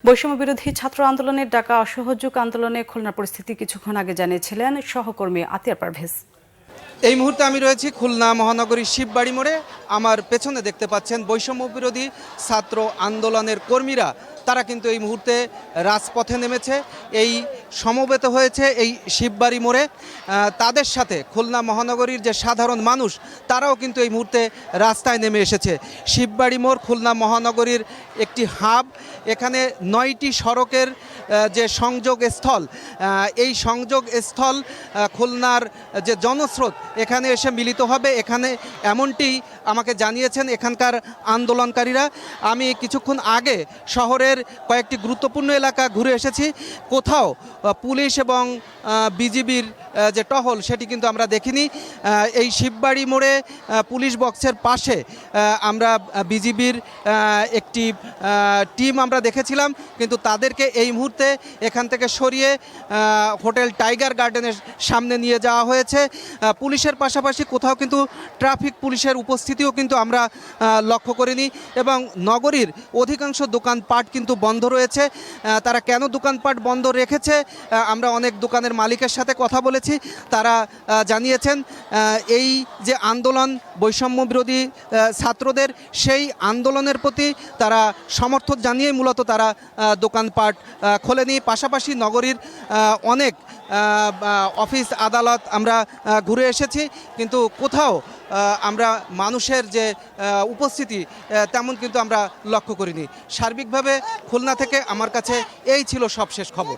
বৈষম্য বিরোধী ছাত্র আন্দোলনের ডাকা অসহযোগ আন্দোলনে খুলনার পরিস্থিতি কিছুক্ষণ আগে জানিয়েছিলেন সহকর্মী আতিয়ার পারভেজ। এই মুহূর্তে আমি রয়েছি খুলনা মহানগরীর শিববাড়ি মোড়ে। আমার পেছনে দেখতে পাচ্ছেন বৈষম্য বিরোধী ছাত্র আন্দোলনের কর্মীরা, তারা কিন্তু এই মুহূর্তে রাজপথে নেমেছে, এই সমবেত হয়েছে এই শিববাড়ি মোড়ে। তাদের সাথে খুলনা মহানগরীর যে সাধারণ মানুষ, তারাও কিন্তু এই মুহূর্তে রাস্তায় নেমে এসেছে। শিববাড়ি মোড় খুলনা মহানগরীর একটি হাব। এখানে 9টি সড়কের যে সংযোগ স্থল, এই সংযোগ স্থল খুলনার যে জনস্রোত এখানে এসে মিলিত হবে। এখানে এমনটি আমাকে জানিয়েছেন এখানকার আন্দোলনকারীরা। আমি কিছুক্ষণ আগে শহরের কয়েকটি গুরুত্বপূর্ণ এলাকা ঘুরে এসেছি, কোথাও পুলিশ এবং বিজিবির যে টহল সেটি কিন্তু আমরা দেখিনি। এই শিববাড়ি মোড়ে পুলিশ বক্সের পাশে আমরা বিজিবির একটি টিম আমরা দেখেছিলাম, কিন্তু তাদেরকে এই মুহূর্তে এখান থেকে সরিয়ে হোটেল টাইগার গার্ডেনের সামনে নিয়ে যাওয়া হয়েছে। পুলিশের পাশাপাশি কোথাও কিন্তু ট্রাফিক পুলিশের উপস্থিতিও কিন্তু আমরা লক্ষ্য করিনি। এবং নগরীর অধিকাংশ দোকানপাট কিন্তু বন্ধ রয়েছে। তারা কেন দোকানপাট বন্ধ রেখেছে, আমরা অনেক দোকানের মালিকের সাথে কথা বলেছি। তারা জানিয়েছেন এই যে আন্দোলন বৈষম্য বিরোধী ছাত্রদের, সেই আন্দোলনের প্রতি তারা সমর্থন জানিয়ে মূলত তারা দোকানপাট খোলেনি। পাশাপাশি নগরীর অনেক অফিস আদালত আমরা ঘুরে এসেছি, কিন্তু কোথাও আমরা মানুষের যে উপস্থিতি তেমন কিন্তু আমরা লক্ষ্য করিনি। সার্বিকভাবে খুলনা থেকে আমার কাছে এই ছিল সবশেষ খবর।